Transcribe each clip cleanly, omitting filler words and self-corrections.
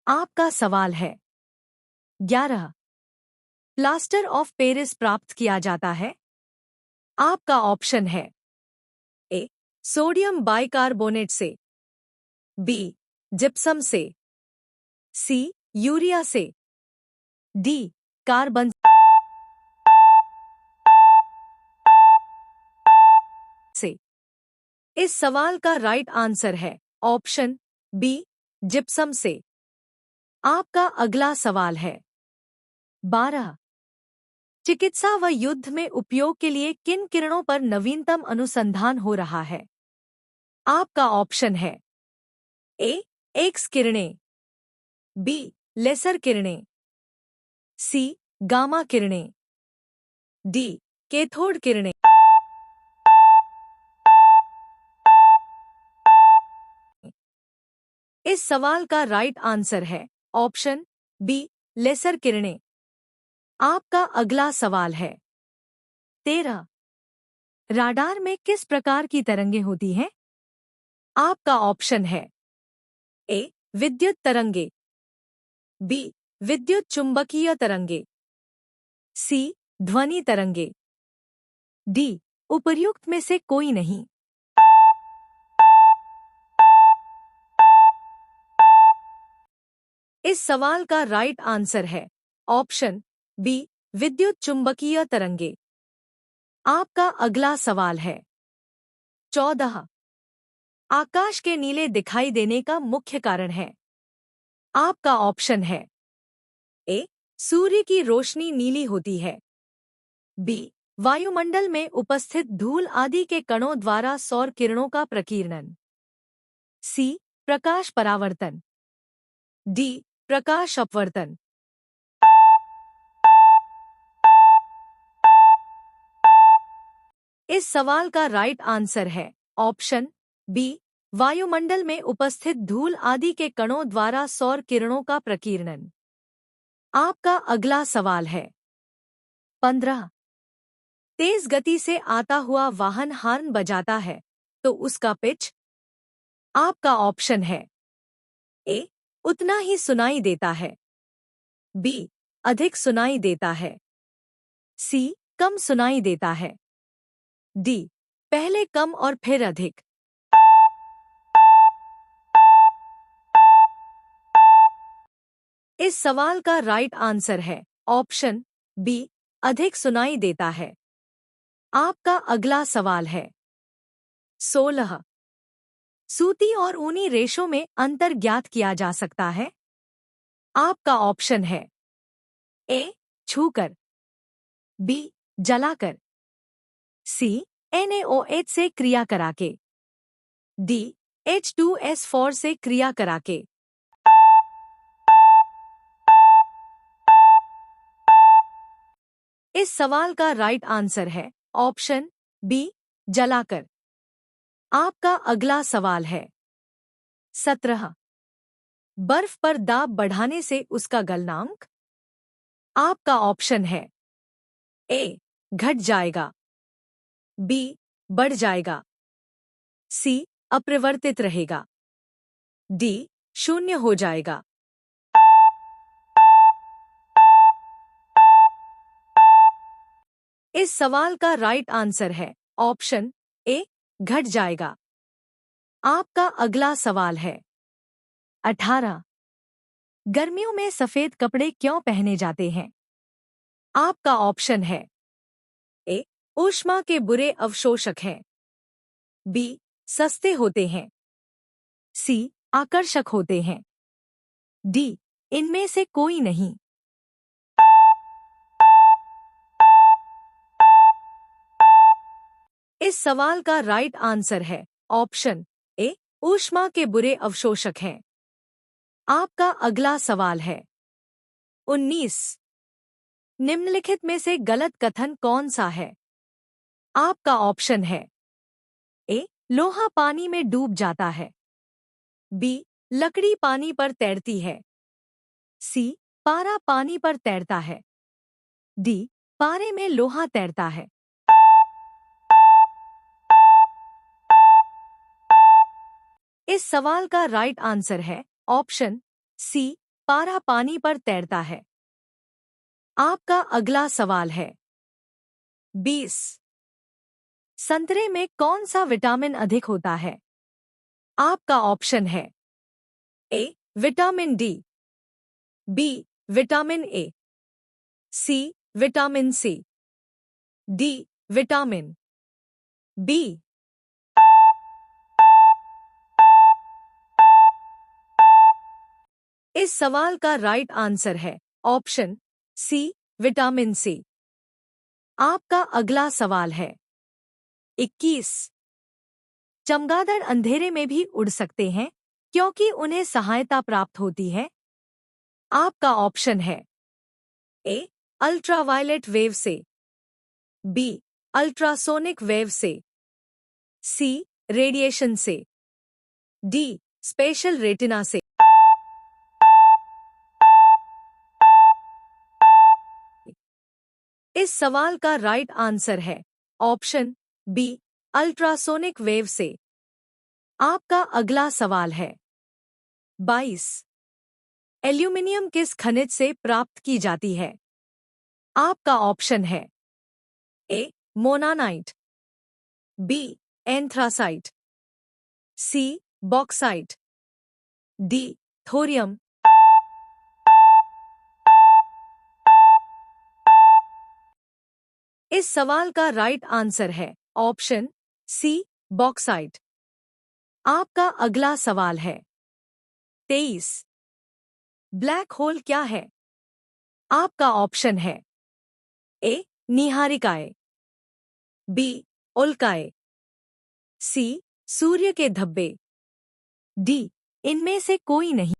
आपका सवाल है 11। प्लास्टर ऑफ पेरिस प्राप्त किया जाता है। आपका ऑप्शन है ए सोडियम बाइकार्बोनेट से, बी जिप्सम से, सी यूरिया से, डी कार्बन से। इस सवाल का राइट आंसर है ऑप्शन बी जिप्सम से। आपका अगला सवाल है 12। चिकित्सा व युद्ध में उपयोग के लिए किन किरणों पर नवीनतम अनुसंधान हो रहा है। आपका ऑप्शन है ए एक्स किरणें, बी लेसर किरणें, सी गामा किरणें, डी कैथोड किरणें। इस सवाल का राइट आंसर है ऑप्शन बी लेसर किरणें। आपका अगला सवाल है 13। राडार में किस प्रकार की तरंगें होती हैं। आपका ऑप्शन है ए विद्युत तरंगे, बी विद्युत चुंबकीय तरंगे, सी ध्वनि तरंगे, डी उपर्युक्त में से कोई नहीं। इस सवाल का राइट आंसर है ऑप्शन बी विद्युत चुंबकीय तरंगे। आपका अगला सवाल है 14। आकाश के नीले दिखाई देने का मुख्य कारण है। आपका ऑप्शन है ए सूर्य की रोशनी नीली होती है, बी वायुमंडल में उपस्थित धूल आदि के कणों द्वारा सौर किरणों का प्रकीर्णन, सी प्रकाश परावर्तन, डी प्रकाश अपवर्तन। इस सवाल का राइट आंसर है ऑप्शन बी वायुमंडल में उपस्थित धूल आदि के कणों द्वारा सौर किरणों का प्रकीर्णन। आपका अगला सवाल है 15। तेज गति से आता हुआ वाहन हॉर्न बजाता है तो उसका पिच। आपका ऑप्शन है ए उतना ही सुनाई देता है, बी अधिक सुनाई देता है, सी कम सुनाई देता है, डी पहले कम और फिर अधिक। इस सवाल का राइट आंसर है ऑप्शन बी अधिक सुनाई देता है। आपका अगला सवाल है 16। सूती और ऊनी रेशों में अंतर ज्ञात किया जा सकता है। आपका ऑप्शन है ए छूकर, बी जलाकर, सी NaOH से क्रिया कराके, डी H2S4 से क्रिया कराके। इस सवाल का राइट आंसर है ऑप्शन बी जलाकर। आपका अगला सवाल है 17। बर्फ पर दाब बढ़ाने से उसका गलनांक। आपका ऑप्शन है ए घट जाएगा, बी बढ़ जाएगा, सी अपरिवर्तित रहेगा, डी शून्य हो जाएगा। इस सवाल का राइट आंसर है ऑप्शन ए घट जाएगा। आपका अगला सवाल है 18। गर्मियों में सफेद कपड़े क्यों पहने जाते हैं। आपका ऑप्शन है ए ऊष्मा के बुरे अवशोषक हैं, बी सस्ते होते हैं, सी आकर्षक होते हैं, डी इनमें से कोई नहीं। इस सवाल का राइट आंसर है ऑप्शन ए ऊष्मा के बुरे अवशोषक हैं। आपका अगला सवाल है 19। निम्नलिखित में से गलत कथन कौन सा है। आपका ऑप्शन है ए लोहा पानी में डूब जाता है, बी लकड़ी पानी पर तैरती है, सी पारा पानी पर तैरता है, डी पारे में लोहा तैरता है। इस सवाल का राइट आंसर है ऑप्शन सी पारा पानी पर तैरता है? आपका अगला सवाल है 20। संतरे में कौन सा विटामिन अधिक होता है? आपका ऑप्शन है A vitamin D, B vitamin A, C vitamin C, D vitamin B. इस सवाल का राइट आंसर है ऑप्शन सी विटामिन सी। आपका अगला सवाल है 21। चमगादड़ अंधेरे में भी उड़ सकते हैं क्योंकि उन्हें सहायता प्राप्त होती है? आपका ऑप्शन है ए अल्ट्रावायलेट वेव से, बी अल्ट्रासोनिक वेव से, सी रेडिएशन से, डी स्पेशल रेटिना से। इस सवाल का राइट आंसर है ऑप्शन बी अल्ट्रासोनिक वेव से। आपका अगला सवाल है 22। एल्यूमिनियम किस खनिज से प्राप्त की जाती है? आपका ऑप्शन है ए मोनानाइट, बी एंथ्रासाइट, सी बॉक्साइट, डी थोरियम। इस सवाल का राइट आंसर है ऑप्शन सी बॉक्साइट। आपका अगला सवाल है 23। ब्लैक होल क्या है? आपका ऑप्शन है ए निहारिकाएं, बी उल्काएं, सी सूर्य के धब्बे, डी इनमें से कोई नहीं।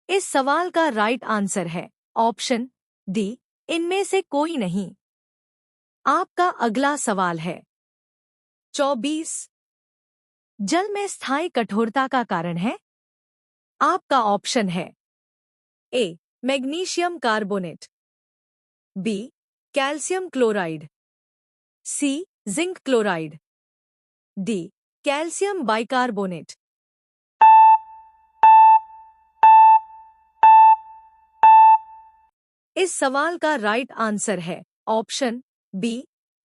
इस सवाल का राइट आंसर है ऑप्शन डी इनमें से कोई नहीं। आपका अगला सवाल है 24। जल में स्थायी कठोरता का कारण है? आपका ऑप्शन है A magnesium carbonate, B calcium chloride, C zinc chloride, D calcium bicarbonate. इस सवाल का राइट आंसर है ऑप्शन बी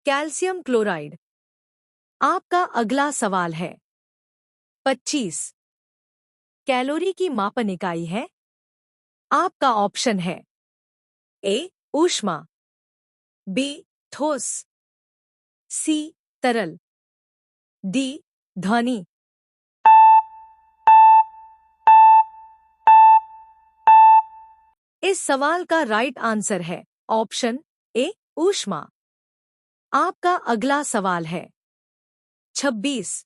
कैल्शियम क्लोराइड। आपका अगला सवाल है 25। कैलोरी की मापन इकाई है? आपका ऑप्शन है ए ऊष्मा, बी ठोस, सी तरल, डी ध्वनि। इस सवाल का राइट आंसर है ऑप्शन ए ऊष्मा। आपका अगला सवाल है 26।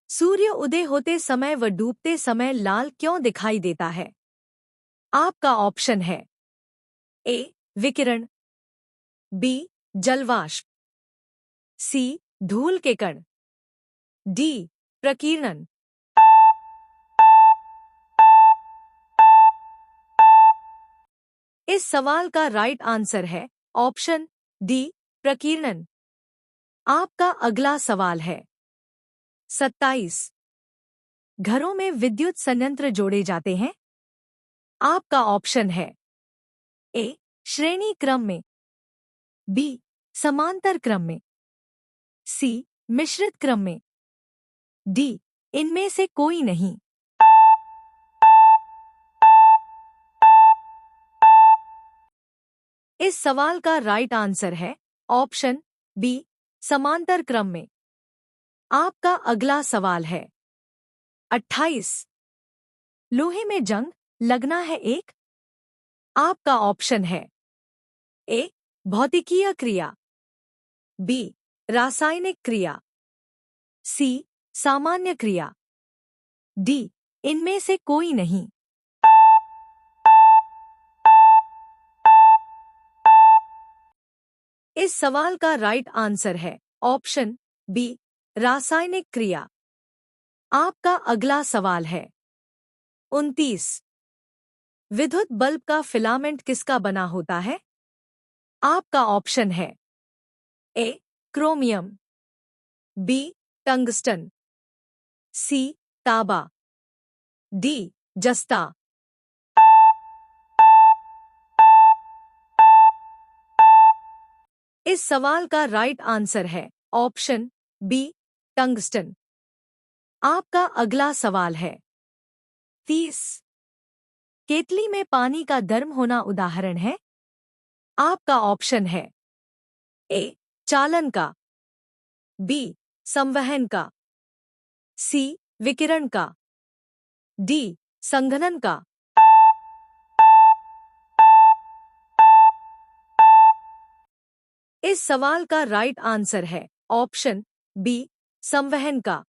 सूर्य उदय होते समय व डूबते समय लाल क्यों दिखाई देता है? आपका ऑप्शन है ए विकिरण, बी जलवाष्प, सी धूल के कण, डी प्रकीर्णन। इस सवाल का राइट आंसर है ऑप्शन डी प्रकीर्णन। आपका अगला सवाल है 27। घरों में विद्युत संयंत्र जोड़े जाते हैं? आपका ऑप्शन है ए श्रेणी क्रम में, बी समांतर क्रम में, सी मिश्रित क्रम में, डी इनमें से कोई नहीं। इस सवाल का राइट आंसर है ऑप्शन बी समांतर क्रम में। आपका अगला सवाल है 28। लोहे में जंग लगना है एक? आपका ऑप्शन है ए भौतिकीय क्रिया, बी रासायनिक क्रिया, सी सामान्य क्रिया, डी इनमें से कोई नहीं। इस सवाल का राइट आंसर है ऑप्शन बी रासायनिक क्रिया। आपका अगला सवाल है 29। विद्युत बल्ब का फिलामेंट किसका बना होता है? आपका ऑप्शन है ए क्रोमियम, बी टंगस्टन, सी तांबा, डी जस्ता। इस सवाल का राइट आंसर है ऑप्शन बी टंगस्टन। आपका अगला सवाल है 30। केतली में पानी का गर्म होना उदाहरण है। आपका ऑप्शन है ए चालन का, बी संवहन का, सी विकिरण का, डी संघनन का। इस सवाल का राइट आंसर है ऑप्शन बी संवहन का।